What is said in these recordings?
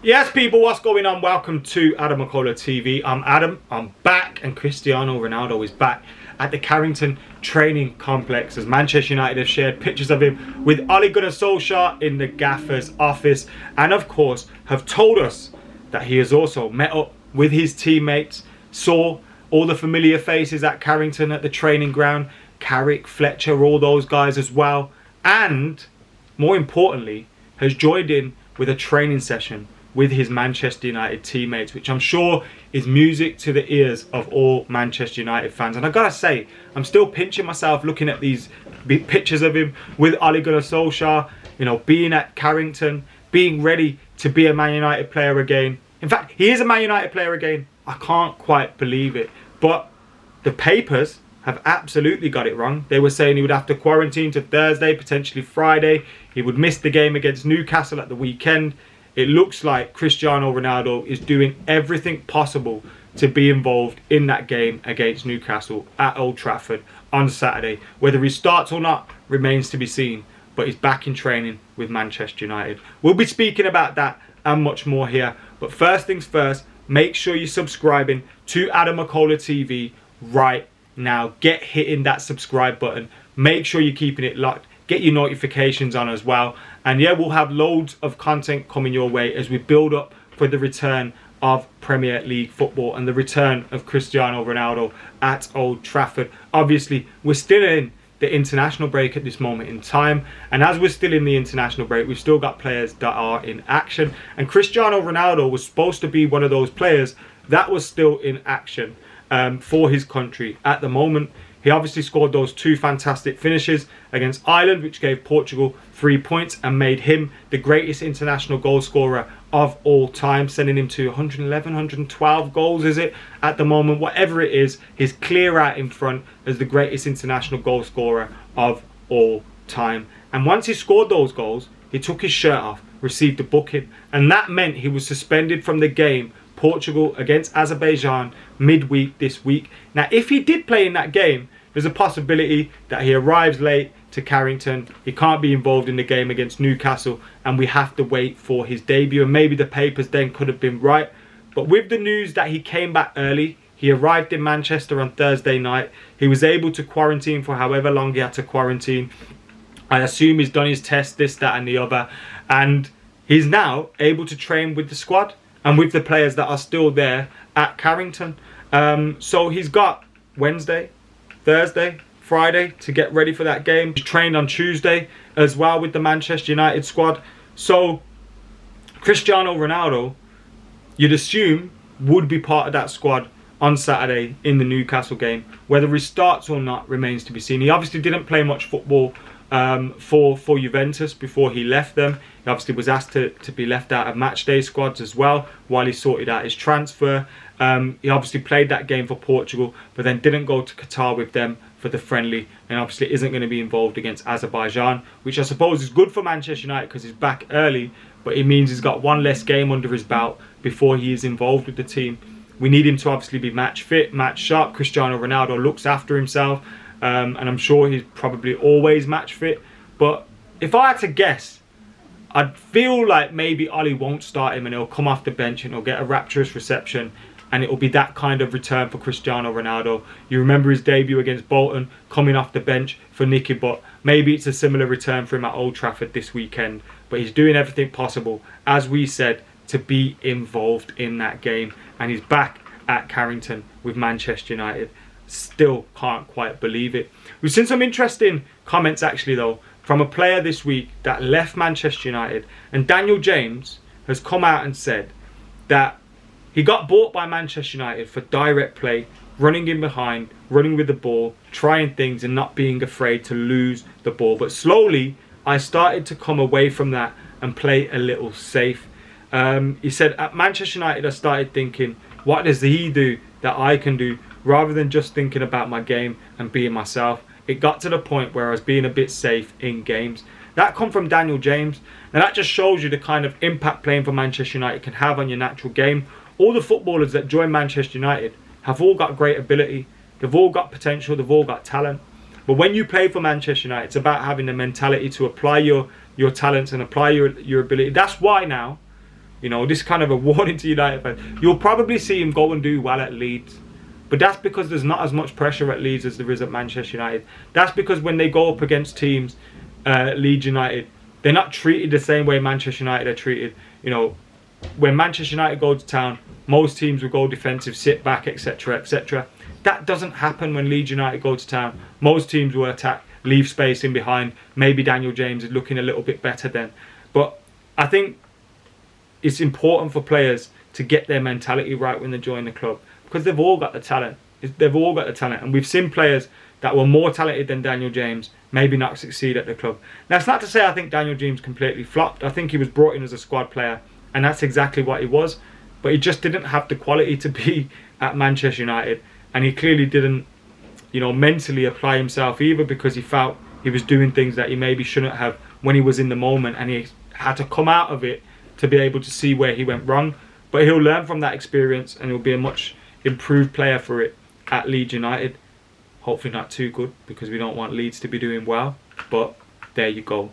Yes, people, what's going on? Welcome to AdamMcKola TV. I'm Adam. I'm back, and Cristiano Ronaldo is back at the Carrington training complex as Manchester United have shared pictures of him with Ole Gunnar Solskjaer in the gaffer's office, and of course have told us that he has also met up with his teammates, saw all the familiar faces at Carrington at the training ground, Carrick, Fletcher, all those guys as well, and more importantly has joined in with a training session with his Manchester United teammates, which I'm sure is music to the ears of all Manchester United fans. And I gotta say, I'm still pinching myself looking at these pictures of him with Ole Gunnar Solskjaer, you know, being at Carrington, being ready to be a Man United player again. In fact, he is a Man United player again. I can't quite believe it. But the papers have absolutely got it wrong. They were saying he would have to quarantine to Thursday, potentially Friday. He would miss the game against Newcastle at the weekend. It looks like Cristiano Ronaldo is doing everything possible to be involved in that game against Newcastle at Old Trafford on Saturday. Whether he starts or not remains to be seen, but he's back in training with Manchester United. We'll be speaking about that and much more here. But first things first, make sure you're subscribing to AdamMcKola TV right now. Get hitting that subscribe button. Make sure you're keeping it locked. Get your notifications on as well. And yeah, we'll have loads of content coming your way as we build up for the return of Premier League football and the return of Cristiano Ronaldo at Old Trafford. Obviously, we're still in the international break at this moment in time. And as we're still in the international break, we've still got players that are in action. And Cristiano Ronaldo was supposed to be one of those players that was still in action for his country at the moment. He obviously scored those two fantastic finishes against Ireland, which gave Portugal 3 points and made him the greatest international goal scorer of all time, sending him to 111, 112 goals, is it, at the moment? Whatever it is, he's clear out in front as the greatest international goal scorer of all time. And once he scored those goals, he took his shirt off, received a booking, and that meant he was suspended from the game Portugal against Azerbaijan midweek this week. Now, if he did play in that game, there's a possibility that he arrives late to Carrington. He can't be involved in the game against Newcastle, and we have to wait for his debut. And maybe the papers then could have been right. But with the news that he came back early, he arrived in Manchester on Thursday night. He was able to quarantine for however long he had to quarantine. I assume he's done his test, this, that, and the other. And he's now able to train with the squad and with the players that are still there at Carrington. So he's got Wednesday, Thursday, Friday to get ready for that game. He trained on Tuesday as well with the Manchester United squad. So Cristiano Ronaldo, you'd assume, would be part of that squad on Saturday in the Newcastle game. Whether he starts or not remains to be seen. He obviously didn't play much football for Juventus before he left them. He obviously was asked to be left out of match day squads as well while he sorted out his transfer. He obviously played that game for Portugal, but then didn't go to Qatar with them for the friendly, and obviously isn't going to be involved against Azerbaijan, which I suppose is good for Manchester United because he's back early, but it means he's got one less game under his belt before he is involved with the team. We need him to obviously be match fit, match sharp. Cristiano Ronaldo looks after himself, and I'm sure he's probably always match fit. But if I had to guess, I'd feel like maybe Ole won't start him and he'll come off the bench and he'll get a rapturous reception, and it'll be that kind of return for Cristiano Ronaldo. You remember his debut against Bolton, coming off the bench for Nicky, but maybe it's a similar return for him at Old Trafford this weekend. But he's doing everything possible, as we said, to be involved in that game. And he's back at Carrington with Manchester United. Still can't quite believe it. We've seen some interesting comments actually though from a player this week that left Manchester United, and Daniel James has come out and said that he got bought by Manchester United for direct play, running in behind, running with the ball, trying things and not being afraid to lose the ball. But slowly I started to come away from that and play a little safe. He said at Manchester United I started thinking, what does he do that I can do, rather than just thinking about my game and being myself. It got to the point where I was being a bit safe in games. That come from Daniel James. Now that just shows you the kind of impact playing for Manchester United can have on your natural game. All the footballers that join Manchester United have all got great ability. They've all got potential. They've all got talent. But when you play for Manchester United, it's about having the mentality to apply your talents and apply your ability. That's why now You know, this is kind of a warning to United fans. You'll probably see him go and do well at Leeds. But that's because there's not as much pressure at Leeds as there is at Manchester United. That's because when they go up against teams, Leeds United, they're not treated the same way Manchester United are treated. You know, when Manchester United go to town, most teams will go defensive, sit back, etc., etc. That doesn't happen when Leeds United go to town. Most teams will attack, leave space in behind. Maybe Daniel James is looking a little bit better then. But I think it's important for players to get their mentality right when they join the club, because they've all got the talent. They've all got the talent. And we've seen players that were more talented than Daniel James maybe not succeed at the club. Now, it's not to say I think Daniel James completely flopped. I think he was brought in as a squad player, and that's exactly what he was. But he just didn't have the quality to be at Manchester United. And he clearly didn't, you know, mentally apply himself either, because he felt he was doing things that he maybe shouldn't have when he was in the moment. And he had to come out of it to be able to see where he went wrong. But he'll learn from that experience, and he'll be a much improved player for it at Leeds United. Hopefully not too good, because we don't want Leeds to be doing well. But there you go.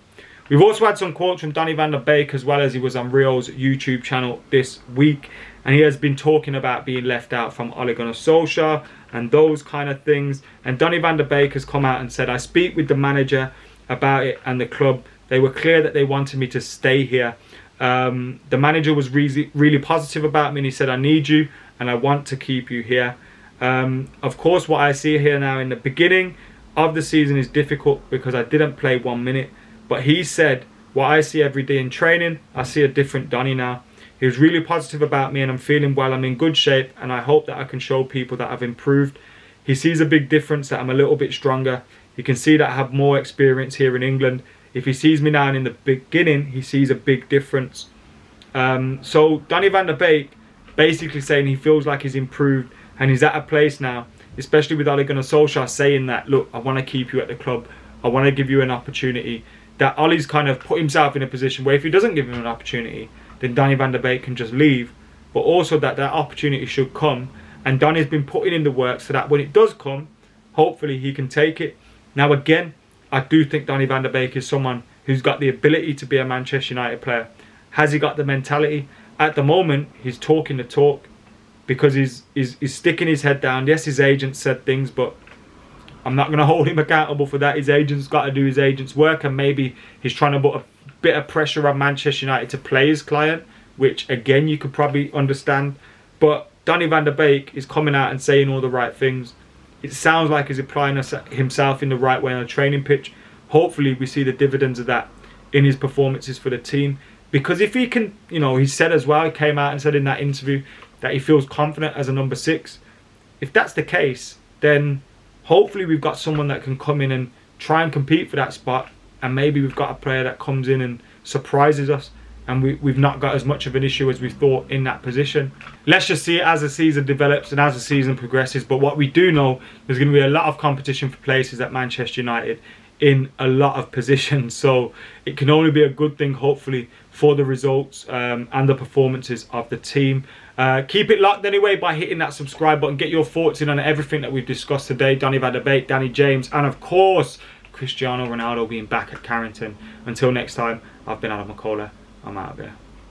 We've also had some quotes from Donny van der Beek, as well as he was on Rio's YouTube channel this week. And he has been talking about being left out from Ole Gunnar Solskjaer and those kind of things. And Donny van der Beek has come out and said, I speak with the manager about it and the club. They were clear that they wanted me to stay here. The manager was really positive about me, and he said, I need you and I want to keep you here. Of course, what I see here now in the beginning of the season is difficult because I didn't play 1 minute. But he said, what I see every day in training, I see a different Donny now. He was really positive about me, and I'm feeling well. I'm in good shape, and I hope that I can show people that I've improved. He sees a big difference, that I'm a little bit stronger. He can see that I have more experience here in England. If he sees me now and in the beginning, he sees a big difference. So Donny van der Beek basically saying he feels like he's improved, and he's at a place now, especially with Ole Gunnar Solskjaer saying that, look, I want to keep you at the club. I want to give you an opportunity. That Ollie's kind of put himself in a position where if he doesn't give him an opportunity, then Donny van der Beek can just leave. But also that opportunity should come, and Donny's been putting in the work so that when it does come, hopefully he can take it. Now again, I do think Donny van der Beek is someone who's got the ability to be a Manchester United player. Has he got the mentality? At the moment, he's talking the talk because he's sticking his head down. Yes, his agent said things, but I'm not going to hold him accountable for that. His agent's got to do his agent's work, and maybe he's trying to put a bit of pressure on Manchester United to play his client, which again you could probably understand. But Donny van der Beek is coming out and saying all the right things. It sounds like he's applying himself in the right way on a training pitch. Hopefully we see the dividends of that in his performances for the team. Because if he can, you know, he said as well, he came out and said in that interview that he feels confident as a number 6. If that's the case, then hopefully we've got someone that can come in and try and compete for that spot. And maybe we've got a player that comes in and surprises us, and we've not got as much of an issue as we thought in that position. Let's just see it as the season develops and as the season progresses. But what we do know, there's going to be a lot of competition for places at Manchester United in a lot of positions. So it can only be a good thing, hopefully, for the results and the performances of the team. Keep it locked anyway by hitting that subscribe button. Get your thoughts in on everything that we've discussed today. Donny van der Beek, Danny James, and of course, Cristiano Ronaldo being back at Carrington. Until next time, I've been AdamMcKola. I'm out of here.